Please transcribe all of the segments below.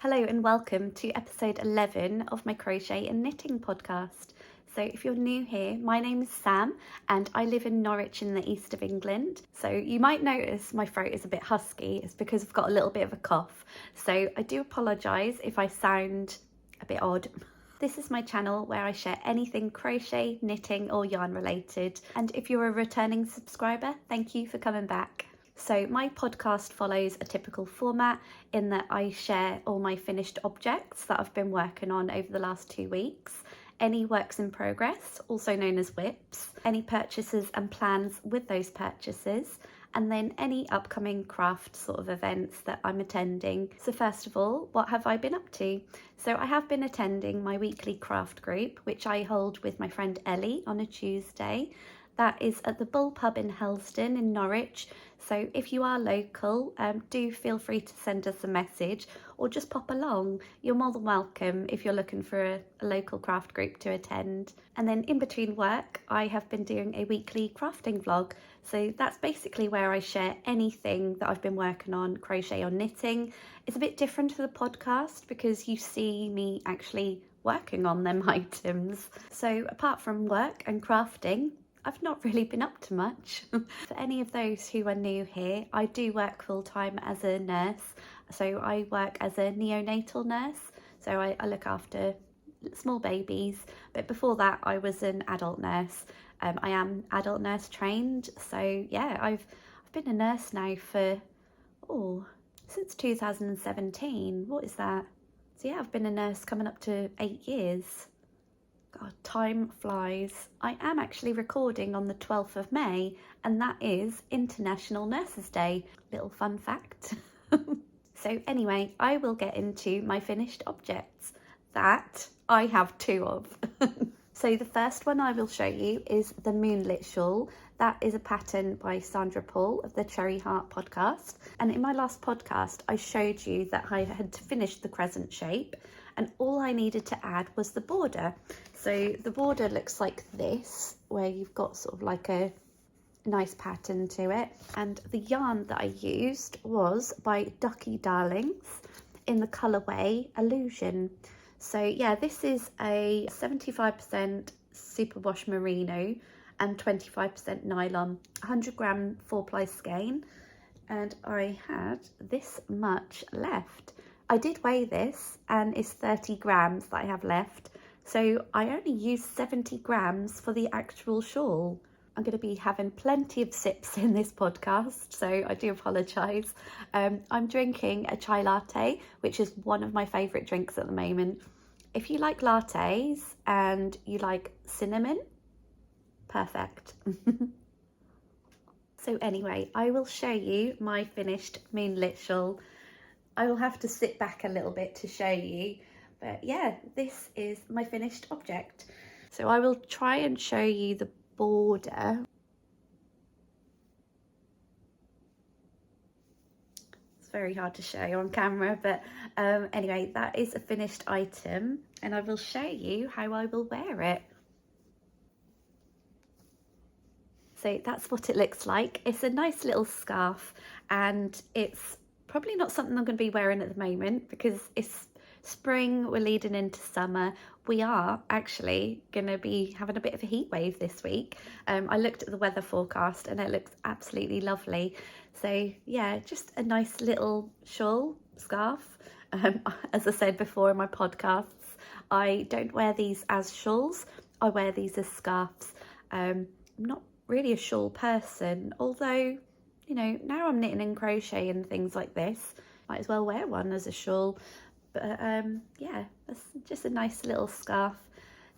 Hello and welcome to episode 11 of my Crochet and Knitting Podcast. So if you're new here, my name is Sam and I live in Norwich in the east of England. So you might notice my throat is a bit husky. It's because I've got a little bit of a cough. So I do apologise if I sound a bit odd. This is my channel where I share anything crochet, knitting or yarn related. And if you're a returning subscriber, thank you for coming back. So my podcast follows a typical format in that I share all my finished objects that I've been working on over the last 2 weeks, any works in progress, also known as WIPs, any purchases and plans with those purchases, and then any upcoming craft sort of events that I'm attending. So first of all, what have I been up to? So I have been attending my weekly craft group, which I hold with my friend Ellie on a Tuesday. That is at the Bull Pub in Helston in Norwich. So if you are local, do feel free to send us a message or just pop along. You're more than welcome if you're looking for a local craft group to attend. And then in between work, I have been doing a weekly crafting vlog. So that's basically where I share anything that I've been working on, crochet or knitting. It's a bit different to the podcast because you see me actually working on them items. So apart from work and crafting, I've not really been up to much. For any of those who are new here, I do work full-time as a nurse. So I work as a neonatal nurse. So I look after small babies. But before that, I was an adult nurse. I am adult nurse trained. So yeah, I've been a nurse now for, since 2017. What is that? So yeah, I've been a nurse coming up to 8 years. God, time flies. I am actually recording on the 12th of May and that is International Nurses Day. Little fun fact. So anyway, I will get into my finished objects that I have 2 of. So the first one I will show you is the Moonlit Shawl. That is a pattern by Sandra Paul of the Cherry Heart podcast. And in my last podcast, I showed you that I had finished the crescent shape and all I needed to add was the border. So the border looks like this, where you've got sort of like a nice pattern to it. And the yarn that I used was by Ducky Darlings in the colourway Illusion. So yeah, this is a 75% superwash merino and 25% nylon, 100-gram 4-ply skein. And I had this much left. I did weigh this and it's 30 grams that I have left. So I only used 70 grams for the actual shawl. I'm going to be having plenty of sips in this podcast, so I do apologise. I'm drinking a chai latte, which is one of my favourite drinks at the moment. If you like lattes and you like cinnamon, perfect. So anyway, I will show you my finished Moonlit Shawl. I will have to sit back a little bit to show you, but yeah, this is my finished object. So I will try and show you the border. It's very hard to show on camera, but anyway, that is a finished item and I will show you how I will wear it. So that's what it looks like. It's a nice little scarf and it's probably not something I'm going to be wearing at the moment because it's spring, we're leading into summer. We are actually going to be having a bit of a heat wave this week. I looked at the weather forecast and it looks absolutely lovely. So yeah, just a nice little shawl, scarf. As I said before in my podcasts, I don't wear these as shawls. I wear these as scarves. I'm not really a shawl person, although you know, now I'm knitting and crochet and things like this, might as well wear one as a shawl. But yeah, that's just a nice little scarf,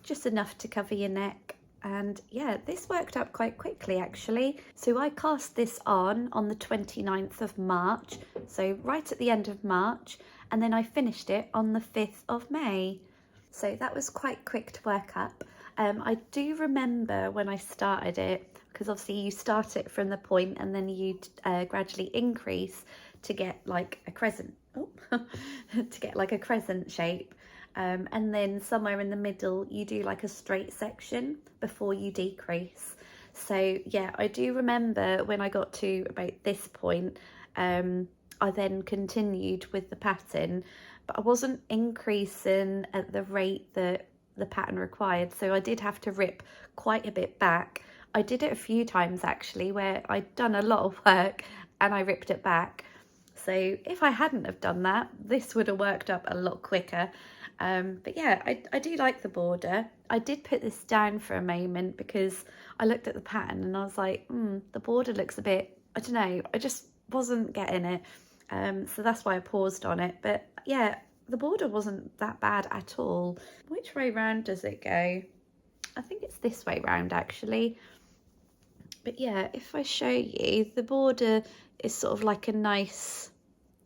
just enough to cover your neck. And yeah, this worked out quite quickly actually. So I cast this on the 29th of March, so right at the end of March, and then I finished it on the 5th of May. So that was quite quick to work up. I do remember when I started it, because obviously you start it from the point and then you gradually increase to get like a crescent, to get like a crescent shape. And then somewhere in the middle you do like a straight section before you decrease. So yeah, I do remember when I got to about this point, I then continued with the pattern, but I wasn't increasing at the rate that the pattern required, so I did have to rip quite a bit back. I did it a few times actually where I'd done a lot of work and I ripped it back. So if I hadn't have done that, this would have worked up a lot quicker. But yeah, I do like the border. I did put this down for a moment because I looked at the pattern and I was like, the border looks a bit, I don't know, I just wasn't getting it. So that's why I paused on it. But yeah, the border wasn't that bad at all. Which way round does it go? I think it's this way round actually. But yeah, if I show you, the border is sort of like a nice,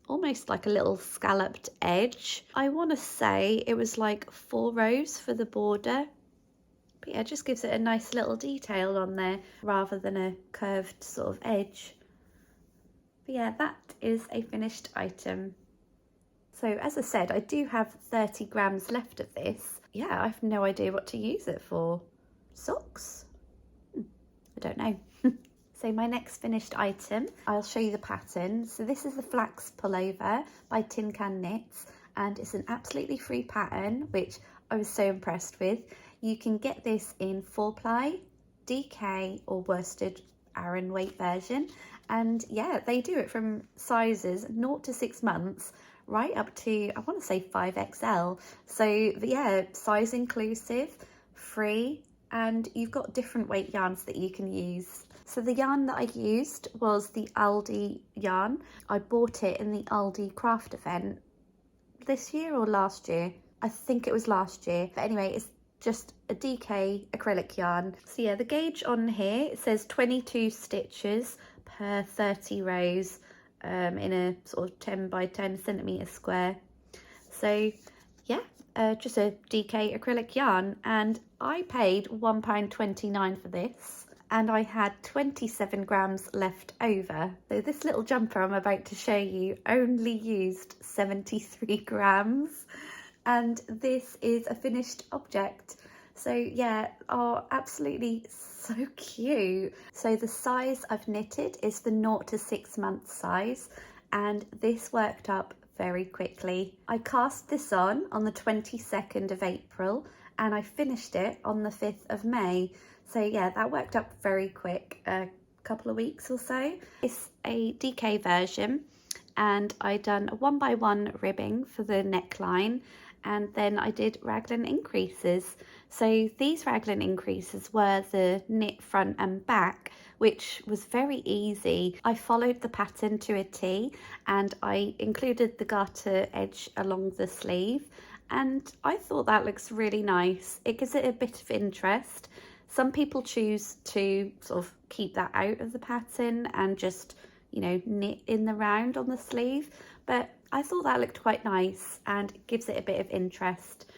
almost like a little scalloped edge. I want to say it was like 4 rows for the border. But yeah, it just gives it a nice little detail on there rather than a curved sort of edge. But yeah, that is a finished item. So as I said, I do have 30 grams left of this. Yeah, I have no idea what to use it for. Socks? I don't know. So my next finished item, I'll show you the pattern. So this is the Flax Pullover by Tin Can Knits, and it's an absolutely free pattern, which I was so impressed with. You can get this in 4-ply, DK or worsted Aran weight version. And yeah, they do it from sizes 0 to 6 months, right up to, I want to say 5XL. So yeah, size inclusive, free, and you've got different weight yarns that you can use. So the yarn that I used was the Aldi yarn. I bought it in the Aldi craft event this year or last year. I think it was last year. But anyway, it's just a DK acrylic yarn. So yeah, the gauge on here, it says 22 stitches per 30 rows in a sort of 10 by 10 centimetre square. So yeah, just a DK acrylic yarn, and I paid £1.29 for this. And I had 27 grams left over. So this little jumper I'm about to show you only used 73 grams. And this is a finished object. So yeah, absolutely so cute. So the size I've knitted is the 0 to 6 month size. And this worked up very quickly. I cast this on the 22nd of April and I finished it on the 5th of May. So yeah, that worked up very quick, a couple of weeks or so. It's a DK version, and I done a 1x1 ribbing for the neckline, and then I did raglan increases. So these raglan increases were the knit front and back, which was very easy. I followed the pattern to a T, and I included the garter edge along the sleeve, and I thought that looks really nice. It gives it a bit of interest. Some people choose to sort of keep that out of the pattern and just, you know, knit in the round on the sleeve. But I thought that looked quite nice and it gives it a bit of interest.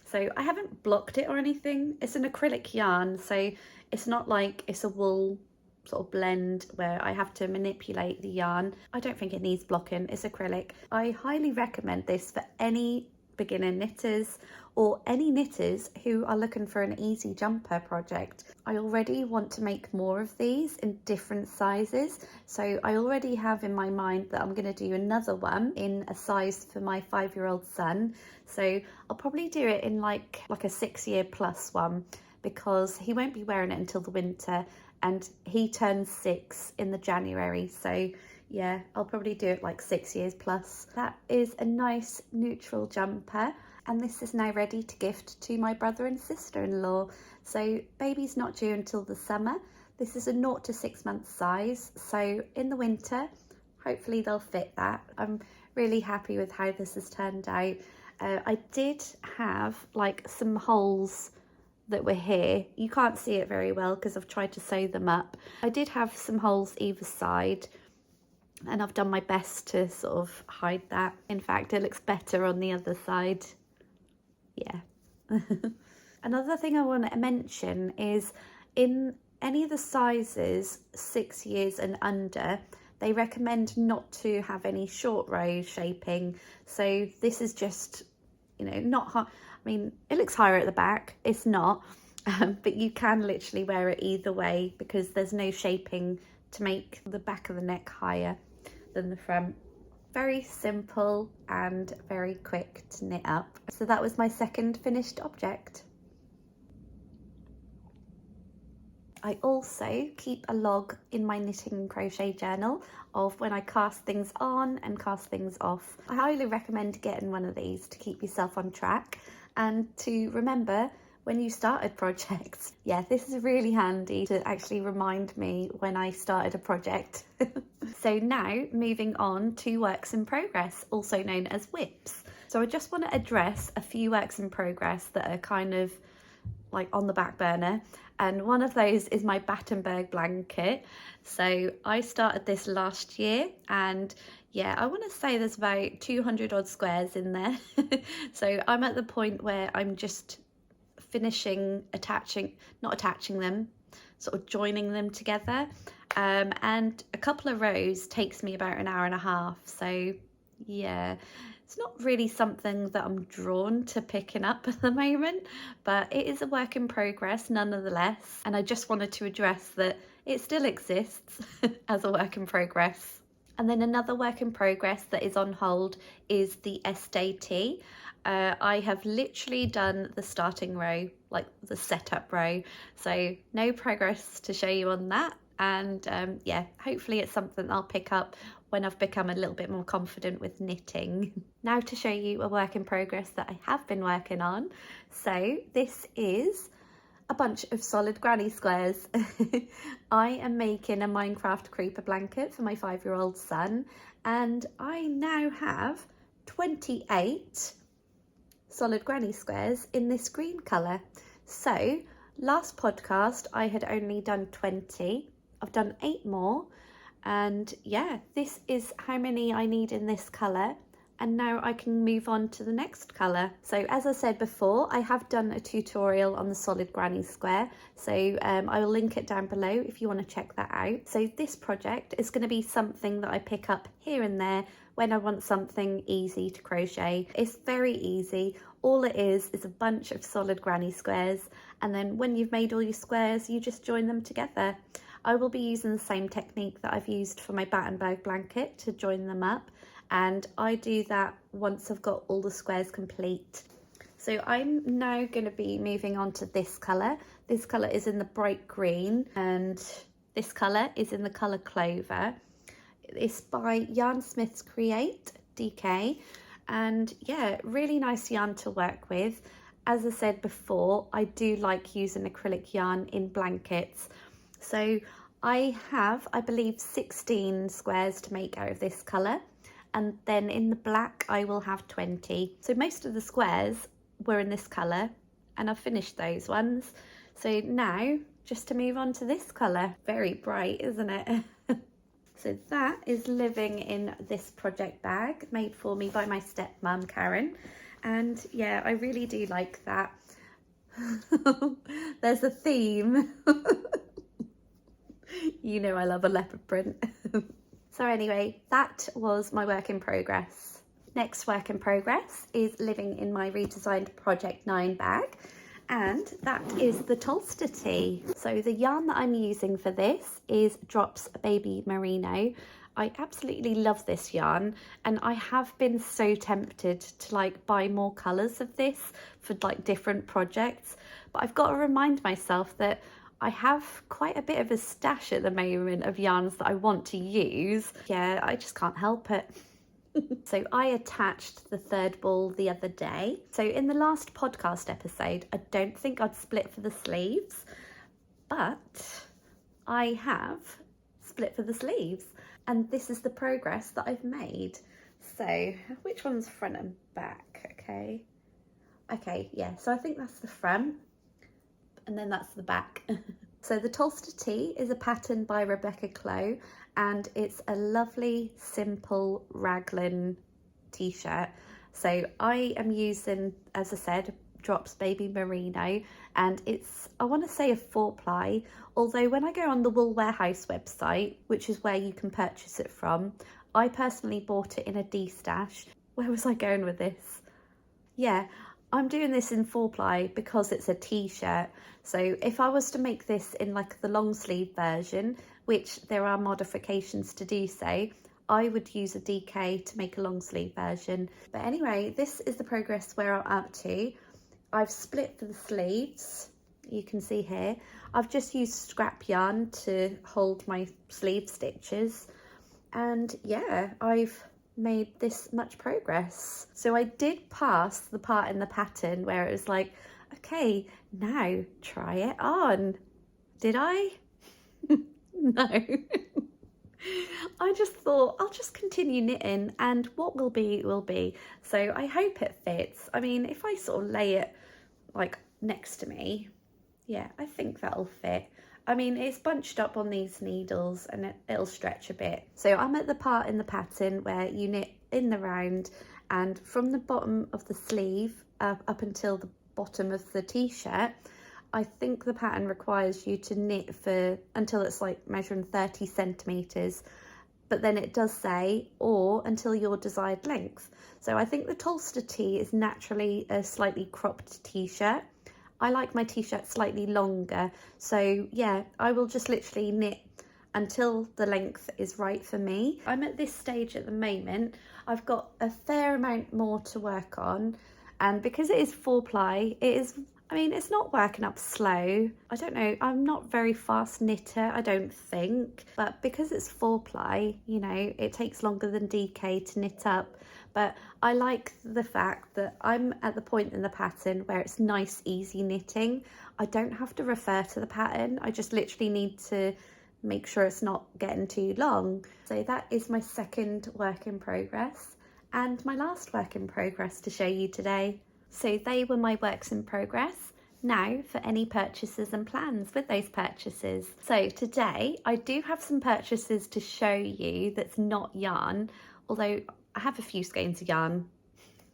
So I haven't blocked it or anything. It's an acrylic yarn, so it's not like it's a wool sort of blend where I have to manipulate the yarn. I don't think it needs blocking. It's acrylic. I highly recommend this for any beginner knitters or any knitters who are looking for an easy jumper project. I already want to make more of these in different sizes, so I already have in my mind that I'm going to do another one in a size for my 5-year-old son. So I'll probably do it in like a 6-year plus one, because he won't be wearing it until the winter and he turns 6 in the January. So yeah, I'll probably do it like 6 years plus. That is a nice neutral jumper, and this is now ready to gift to my brother and sister-in-law. So baby's not due until the summer. This is a 0 to 6 month size, so in the winter hopefully they'll fit that. I'm really happy with how this has turned out. I did have like some holes that were here. You can't see it very well because I've tried to sew them up. I did have some holes either side, and I've done my best to sort of hide that. In fact, it looks better on the other side. Yeah. Another thing I want to mention is in any of the sizes 6 years and under, they recommend not to have any short row shaping. So this is just, you know, not high. I mean, it looks higher at the back. It's not, but you can literally wear it either way because there's no shaping to make the back of the neck higher than the front. very simple and very quick to knit up. So that was my second finished object. I also keep a log in my knitting and crochet journal of when I cast things on and cast things off. I highly recommend getting one of these to keep yourself on track and to remember when you started projects. Yeah, this is really handy to actually remind me when I started a project. So now moving on to works in progress, also known as WIPs. So I just want to address a few works in progress that are kind of like on the back burner, and one of those is my Battenberg blanket. So I started this last year, and yeah, I want to say there's about 200 odd squares in there. So I'm at the point where I'm just finishing not attaching them, sort of joining them together, and a couple of rows takes me about an hour and a half. So yeah, it's not really something that I'm drawn to picking up at the moment, but it is a work in progress nonetheless. And I just wanted to address that it still exists as a work in progress. And then another work in progress that is on hold is the SDT. I have literally done the starting row, like the setup row, so no progress to show you on that. And yeah, hopefully it's something I'll pick up when I've become a little bit more confident with knitting. Now to show you a work in progress that I have been working on. So this is a bunch of solid granny squares. I am making a Minecraft creeper blanket for my 5-year-old son, and I now have 28 solid granny squares in this green colour. So last podcast I had only done 20. I've done 8 more, and yeah, this is how many I need in this colour, and now I can move on to the next colour. So as I said before, I have done a tutorial on the solid granny square, so I will link it down below if you want to check that out. So this project is going to be something that I pick up here and there when I want something easy to crochet. It's very easy. All it is a bunch of solid granny squares, and then when you've made all your squares, you just join them together. I will be using the same technique that I've used for my Battenberg blanket to join them up, and I do that once I've got all the squares complete. So I'm now going to be moving on to this colour. This colour is in the bright green, and this colour is in the colour Clover. It's by Yarn Smith's Create DK, and yeah, really nice yarn to work with. As I said before, I do like using acrylic yarn in blankets. So I have, I believe, 16 squares to make out of this colour, and then in the black I will have 20. So most of the squares were in this colour, and I've finished those ones. So now just to move on to this colour. Very bright, isn't it? So that is living in this project bag made for me by my stepmom Karen, and yeah, I really do like that. There's a theme. You know I love a leopard print. So anyway, that was my work in progress. Next work in progress is living in my redesigned Project 9 bag, and that is the Tolster tee. So the yarn that I'm using for this is Drops Baby Merino. I absolutely love this yarn, and I have been so tempted to like buy more colours of this for like different projects, but I've got to remind myself that I have quite a bit of a stash at the moment of yarns that I want to use. Yeah, I just can't help it. So I attached the third ball the other day. So in the last podcast episode, I don't think I'd split for the sleeves, but I have split for the sleeves, and this is the progress that I've made. So which one's front and back? Okay, yeah, so I think that's the front, and then that's the back. So the Tolster tee is a pattern by Rebecca Clow, and it's a lovely simple raglan t-shirt. So I am using, as I said, Drops Baby Merino, and it's, I want to say, a 4-ply, although when I go on the Wool Warehouse website, which is where you can purchase it from, I personally bought it in a D-stash. Where was I going with this? Yeah, I'm doing this in 4-ply because it's a t-shirt. So if I was to make this in like the long sleeve version, which there are modifications to do so, I would use a DK to make a long sleeve version. But anyway, this is the progress where I'm up to. I've split for the sleeves, you can see here. I've just used scrap yarn to hold my sleeve stitches, and yeah, I've made this much progress. So I did pass the part in the pattern where it was like, okay, now try it on. Did I? No. I just thought I'll just continue knitting, and what will be will be. So I hope it fits. I mean, if I sort of lay it like next to me, yeah, I think that'll fit. I mean, it's bunched up on these needles and it'll stretch a bit. So I'm at the part in the pattern where you knit in the round, and from the bottom of the sleeve up until the bottom of the t-shirt, I think the pattern requires you to knit for until it's like measuring 30 centimetres, but then it does say or until your desired length. So I think the Tolster tee is naturally a slightly cropped t-shirt. I like my t-shirt slightly longer, so yeah, I will just literally knit until the length is right for me. I'm at this stage at the moment. I've got a fair amount more to work on, and because it is 4-ply, it is, I mean, it's not working up slow. I don't know, I'm not very fast knitter, I don't think, but because it's 4-ply, you know, it takes longer than DK to knit up. But I like the fact that I'm at the point in the pattern where it's nice, easy knitting. I don't have to refer to the pattern. I just literally need to make sure it's not getting too long. So that is my second work in progress and my last work in progress to show you today. So they were my works in progress. Now for any purchases and plans with those purchases. So today I do have some purchases to show you that's not yarn, although I have a few skeins of yarn.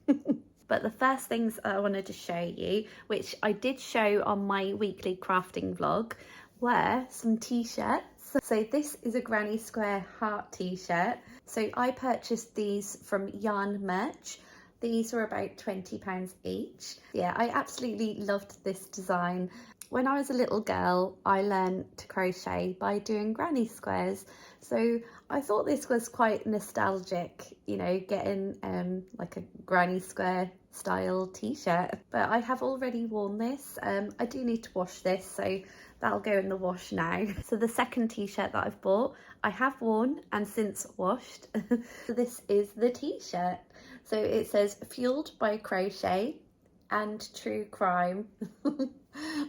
But the first things I wanted to show you, which I did show on my weekly crafting vlog, were some t-shirts. So this is a granny square heart t-shirt. So I purchased these from Yarn Merch. These were about £20 each. Yeah, I absolutely loved this design. When I was a little girl, I learned to crochet by doing granny squares. So I thought this was quite nostalgic, you know, getting like a granny square style t-shirt. But I have already worn this. I do need to wash this, so that'll go in the wash now. So the second t-shirt that I've bought, I have worn and since washed. So this is the t-shirt. So it says fueled by crochet and true crime.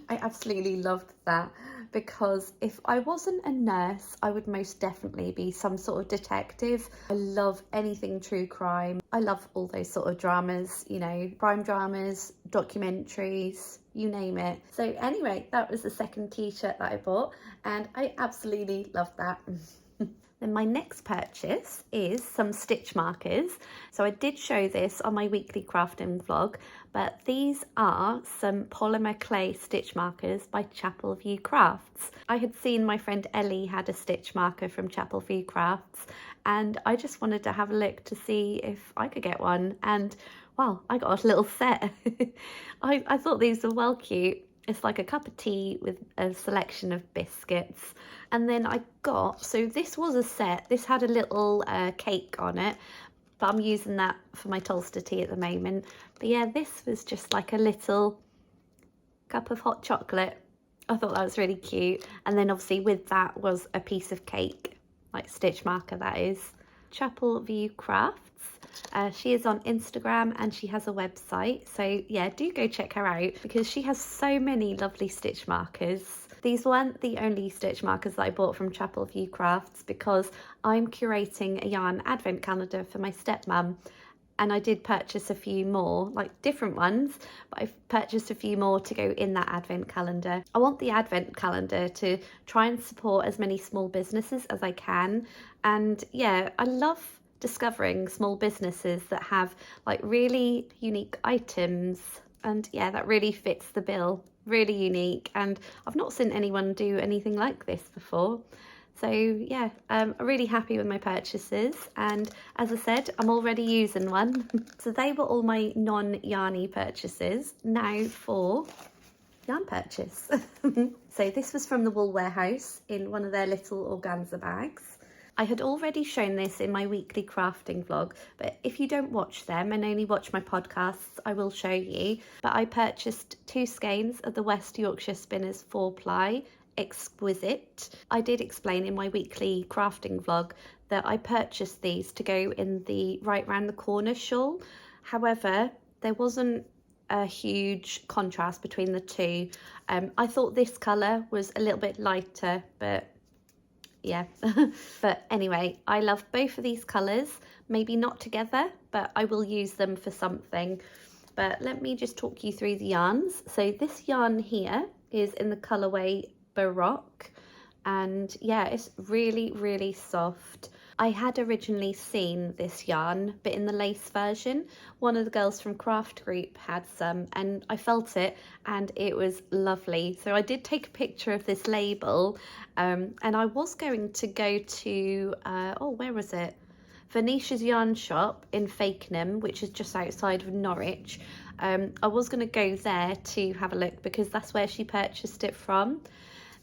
I absolutely loved that, because if I wasn't a nurse, I would most definitely be some sort of detective. I love anything true crime. I love all those sort of dramas, you know, crime dramas, documentaries, you name it. So anyway, that was the second t-shirt that I bought, and I absolutely loved that. Then my next purchase is some stitch markers. So I did show this on my weekly crafting vlog, but these are some polymer clay stitch markers by Chapel View Crafts. I had seen my friend Ellie had a stitch marker from Chapel View Crafts, and I just wanted to have a look to see if I could get one, and well, I got a little set. I thought these were well cute. It's like a cup of tea with a selection of biscuits. And then I got, so this was a set. This had a little cake on it, but I'm using that for my Tolster tea at the moment. But yeah, this was just like a little cup of hot chocolate. I thought that was really cute. And then obviously with that was a piece of cake, like stitch marker that is. Chapel View Crafts. She is on Instagram and she has a website, so yeah, do go check her out because she has so many lovely stitch markers. These weren't the only stitch markers that I bought from Chapel View Crafts, because I'm curating a yarn advent calendar for my stepmom, and I did purchase a few more, like different ones, but I've purchased a few more to go in that advent calendar. I want the advent calendar to try and support as many small businesses as I can, and yeah, I love discovering small businesses that have like really unique items, and yeah, that really fits the bill. Really unique, and I've not seen anyone do anything like this before. So yeah, I'm really happy with my purchases, and as I said, I'm already using one. So they were all my non-yarny purchases. Now for yarn purchase. So this was from the Wool Warehouse in one of their little organza bags. I had already shown this in my weekly crafting vlog, but if you don't watch them and only watch my podcasts, I will show you. But I purchased 2 skeins of the West Yorkshire Spinners 4-ply Exquisite. I did explain in my weekly crafting vlog that I purchased these to go in the right round the corner shawl. However, there wasn't a huge contrast between the two. I thought this colour was a little bit lighter, but yeah. But anyway, I love both of these colours, maybe not together, but I will use them for something. But let me just talk you through the yarns. So this yarn here is in the colourway Baroque, and yeah, it's really soft. I had originally seen this yarn, but in the lace version. One of the girls from Craft Group had some, and I felt it, and it was lovely. So I did take a picture of this label, and I was going to go to, where was it? Venetia's Yarn Shop in Fakenham, which is just outside of Norwich. I was going to go there to have a look because that's where she purchased it from.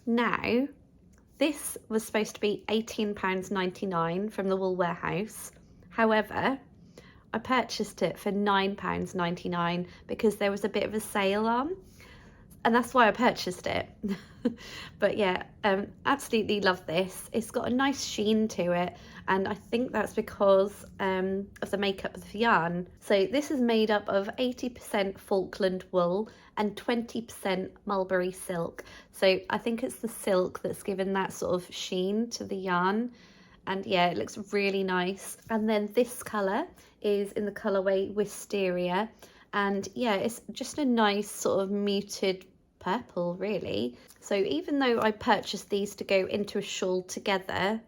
Now, this was supposed to be £18.99 from the Wool Warehouse. However, I purchased it for £9.99 because there was a bit of a sale on, and that's why I purchased it. But yeah, absolutely love this. It's got a nice sheen to it, and I think that's because of the makeup of the yarn. So this is made up of 80% Falkland wool and 20% mulberry silk. So I think it's the silk that's given that sort of sheen to the yarn. And yeah, it looks really nice. And then this colour is in the colourway Wisteria. And yeah, it's just a nice sort of muted purple, really. So even though I purchased these to go into a shawl together,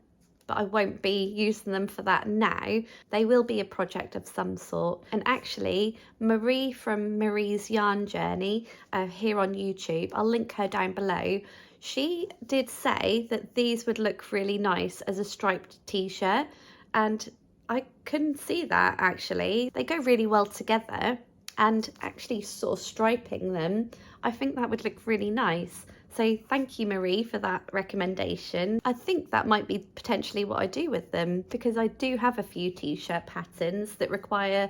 but I won't be using them for that now, they will be a project of some sort. And actually, Marie from Marie's Yarn Journey here on YouTube, I'll link her down below, she did say that these would look really nice as a striped t-shirt, and I couldn't see that actually. They go really well together, and actually sort of striping them, I think that would look really nice. So thank you, Marie, for that recommendation. I think that might be potentially what I do with them, because I do have a few t-shirt patterns that require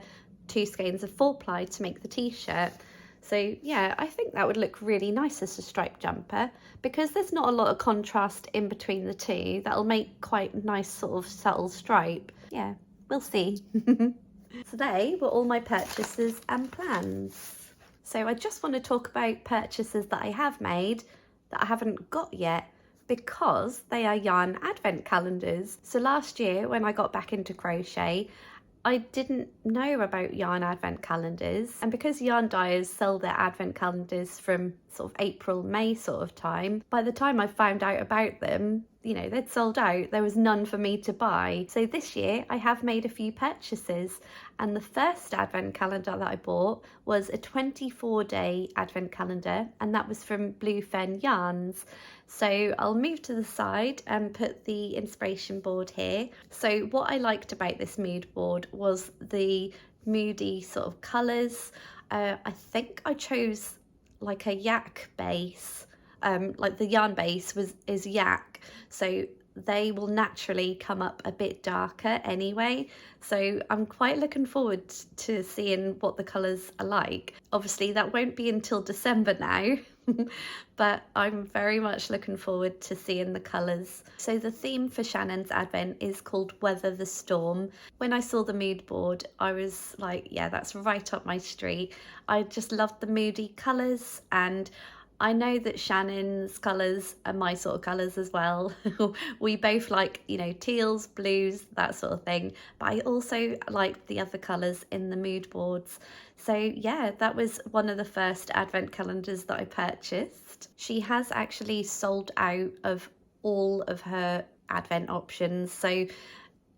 2 skeins of 4-ply to make the t-shirt. So yeah, I think that would look really nice as a striped jumper, because there's not a lot of contrast in between the two. That'll make quite a nice sort of subtle stripe. Yeah, we'll see. So they were all my purchases and plans. So I just want to talk about purchases that I have made that I haven't got yet, because they are yarn advent calendars. So last year when I got back into crochet, I didn't know about yarn advent calendars, and because yarn dyers sell their advent calendars from sort of April, May sort of time, by the time I found out about them, you know, they'd sold out. There was none for me to buy. So this year I have made a few purchases, and the first advent calendar that I bought was a 24-day advent calendar, and that was from Blue Fen Yarns. So I'll move to the side and put the inspiration board here. So what I liked about this mood board was the moody sort of colours. I think I chose like a yak base, like the yarn base is yak, so they will naturally come up a bit darker anyway. So I'm quite looking forward to seeing what the colours are like. Obviously that won't be until December now, but I'm very much looking forward to seeing the colours. So the theme for Shannon's Advent is called Weather the Storm. When I saw the mood board, I was like, yeah, that's right up my street. I just loved the moody colours, and I know that Shannon's colours are my sort of colours as well. We both like, you know, teals, blues, that sort of thing. But I also like the other colours in the mood boards. So yeah, that was one of the first advent calendars that I purchased. She has actually sold out of all of her advent options. So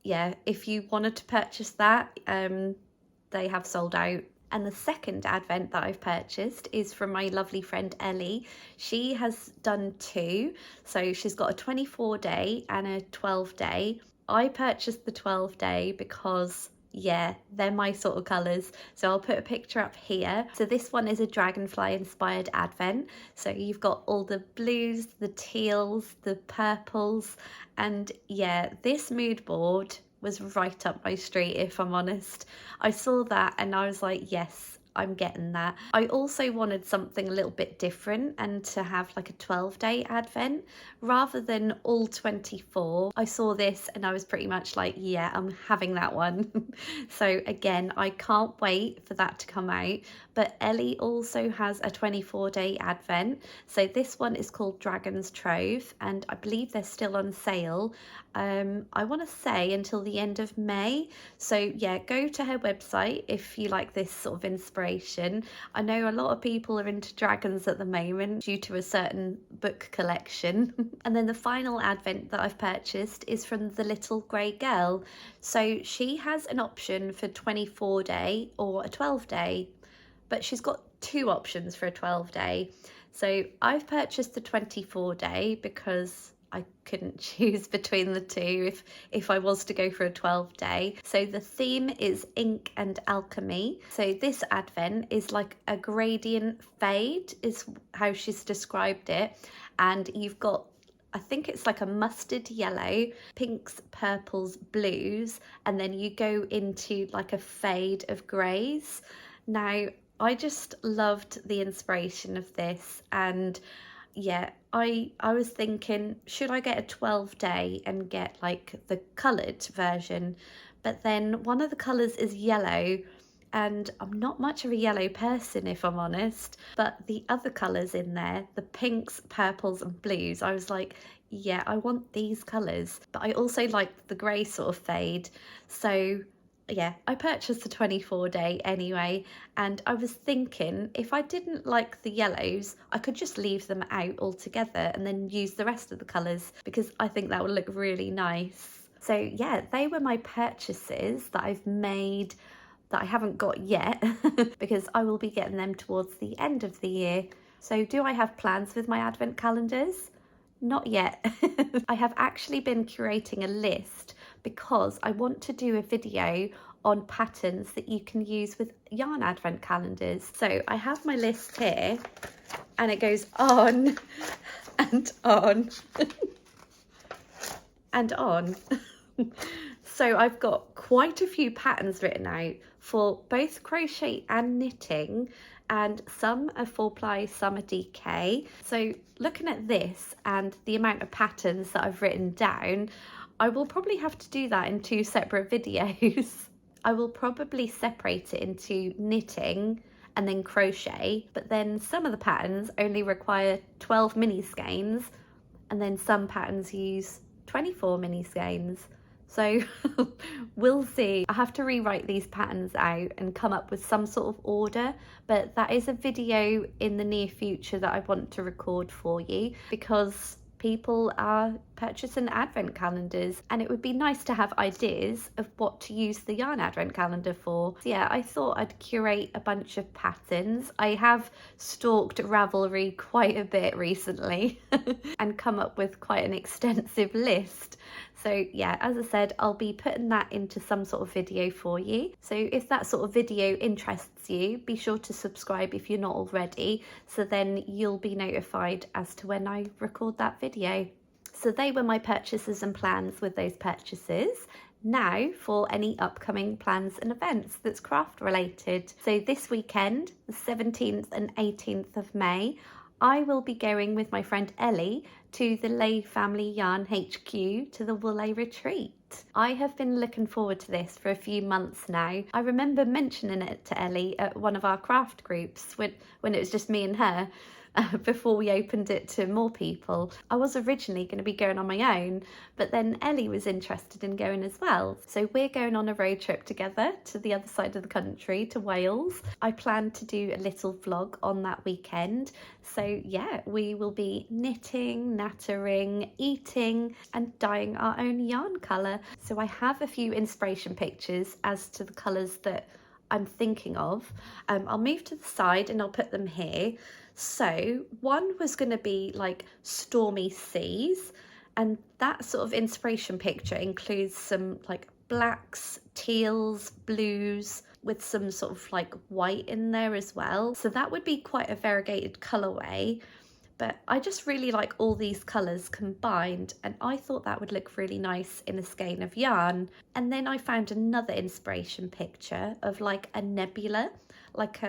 yeah, if you wanted to purchase that, they have sold out. And the second advent that I've purchased is from my lovely friend Ellie. She has done 2. So she's got a 24-day and a 12-day. I purchased the 12-day because Yeah, they're my sort of colours. So I'll put a picture up here. So this one is a dragonfly inspired advent. So you've got all the blues, the teals, the purples, and yeah, this mood board was right up my street, if I'm honest. I saw that and I was like, yes, I'm getting that. I also wanted something a little bit different and to have like a 12-day advent rather than all 24. I saw this and I was pretty much like, yeah, I'm having that one. So again, I can't wait for that to come out. But Ellie also has a 24-day advent. So this one is called Dragon's Trove and I believe they're still on sale. I want to say until the end of May. So yeah, go to her website if you like this sort of inspiration. I know a lot of people are into dragons at the moment due to a certain book collection. And then the final advent that I've purchased is from the Little Grey Girl. So she has an option for 24-day or a 12-day, but she's got two options for a 12-day. So I've purchased the 24-day because I couldn't choose between the two if I was to go for a 12-day. So the theme is ink and alchemy. So this advent is like a gradient fade is how she's described it. And you've got, I think it's like a mustard yellow, pinks, purples, blues, and then you go into like a fade of greys. Now, I just loved the inspiration of this, and yeah, I was thinking, should I get a 12-day and get like the coloured version? But then one of the colours is yellow, and I'm not much of a yellow person, if I'm honest. But the other colours in there, the pinks, purples and blues, I was like, yeah, I want these colours. But I also like the grey sort of fade. So yeah, I purchased the 24-day anyway, and I was thinking if I didn't like the yellows, I could just leave them out altogether and then use the rest of the colours because I think that would look really nice. So yeah, they were my purchases that I've made that I haven't got yet because I will be getting them towards the end of the year. So do I have plans with my advent calendars? Not yet. I have actually been curating a list because I want to do a video on patterns that you can use with yarn advent calendars. So I have my list here and it goes on and on and on. So I've got quite a few patterns written out for both crochet and knitting, and some are 4-ply, some are DK. So looking at this and the amount of patterns that I've written down, I will probably have to do that in 2 separate videos. I will probably separate it into knitting and then crochet, but then some of the patterns only require 12 mini skeins, and then some patterns use 24 mini skeins. So we'll see. I have to rewrite these patterns out and come up with some sort of order, but that is a video in the near future that I want to record for you because people are purchasing advent calendars and it would be nice to have ideas of what to use the yarn advent calendar for. So yeah, I thought I'd curate a bunch of patterns. I have stalked Ravelry quite a bit recently and come up with quite an extensive list. So yeah, as I said, I'll be putting that into some sort of video for you. So if that sort of video interests you, be sure to subscribe if you're not already, so then you'll be notified as to when I record that video. So they were my purchases and plans with those purchases. Now for any upcoming plans and events that's craft related. So this weekend, the 17th and 18th of May, I will be going with my friend Ellie to the Lay Family Yarn HQ to the Woolay Retreat. I have been looking forward to this for a few months now. I remember mentioning it to Ellie at one of our craft groups when it was just me and her. Before we opened it to more people. I was originally going to be going on my own, but then Ellie was interested in going as well. So we're going on a road trip together to the other side of the country, to Wales. I plan to do a little vlog on that weekend. So yeah, we will be knitting, nattering, eating and dyeing our own yarn colour. So I have a few inspiration pictures as to the colours that I'm thinking of. I'll move to the side and I'll put them here. So one was going to be like stormy seas, and that sort of inspiration picture includes some like blacks, teals, blues, with some sort of like white in there as well. So that would be quite a variegated colourway. But I just really like all these colours combined, and I thought that would look really nice in a skein of yarn. And then I found another inspiration picture of like a nebula, like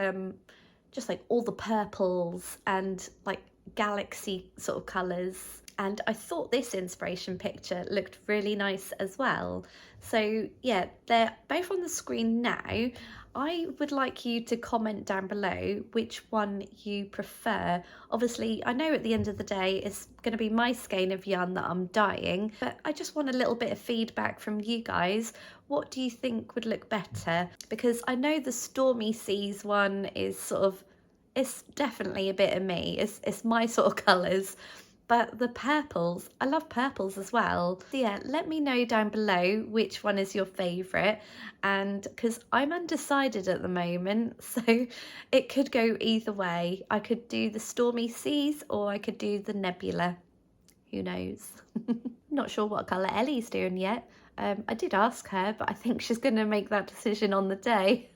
just like all the purples and like galaxy sort of colours. And I thought this inspiration picture looked really nice as well. So yeah, they're both on the screen now. I would like you to comment down below which one you prefer. Obviously, I know at the end of the day it's going to be my skein of yarn that I'm dyeing, but I just want a little bit of feedback from you guys. What do you think would look better? Because I know the Stormy Seas one is sort of, it's definitely a bit of me. It's my sort of colours. But the purples, I love purples as well. So yeah, let me know down below which one is your favourite. And because I'm undecided at the moment, so it could go either way. I could do the Stormy Seas or I could do the Nebula. Who knows? Not sure what colour Ellie's doing yet. I did ask her, but I think she's going to make that decision on the day.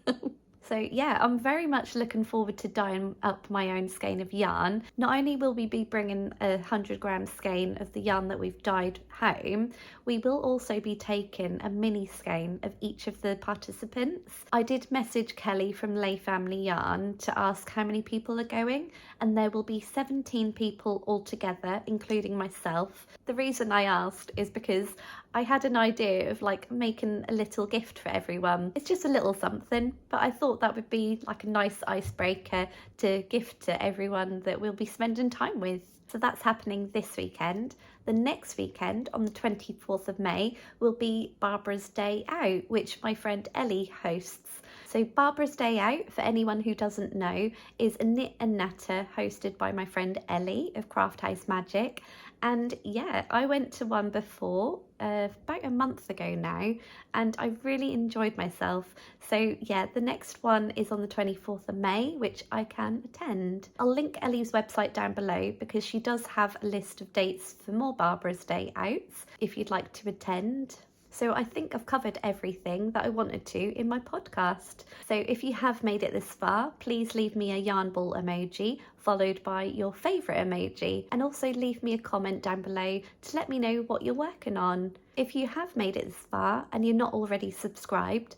So yeah, I'm very much looking forward to dyeing up my own skein of yarn. Not only will we be bringing a 100-gram skein of the yarn that we've dyed home, we will also be taking a mini skein of each of the participants. I did message Kelly from Lay Family Yarn to ask how many people are going, and there will be 17 people altogether, including myself. The reason I asked is because I had an idea of like making a little gift for everyone. It's just a little something, but I thought that would be like a nice icebreaker to gift to everyone that we'll be spending time with. So that's happening this weekend. The next weekend, on the 24th of May, will be Barbara's Day Out, which my friend Ellie hosts. So Barbara's Day Out, for anyone who doesn't know, is a knit and natter hosted by my friend Ellie of Craft House Magic. And yeah, I went to one before, about a month ago now, and I really enjoyed myself. So yeah, the next one is on the 24th of May, which I can attend. I'll link Ellie's website down below because she does have a list of dates for more Barbara's Day Outs if you'd like to attend. So I think I've covered everything that I wanted to in my podcast. So if you have made it this far, please leave me a yarn ball emoji followed by your favourite emoji, and also leave me a comment down below to let me know what you're working on. If you have made it this far and you're not already subscribed,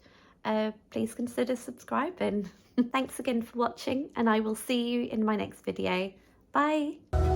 please consider subscribing. Thanks again for watching, and I will see you in my next video. Bye!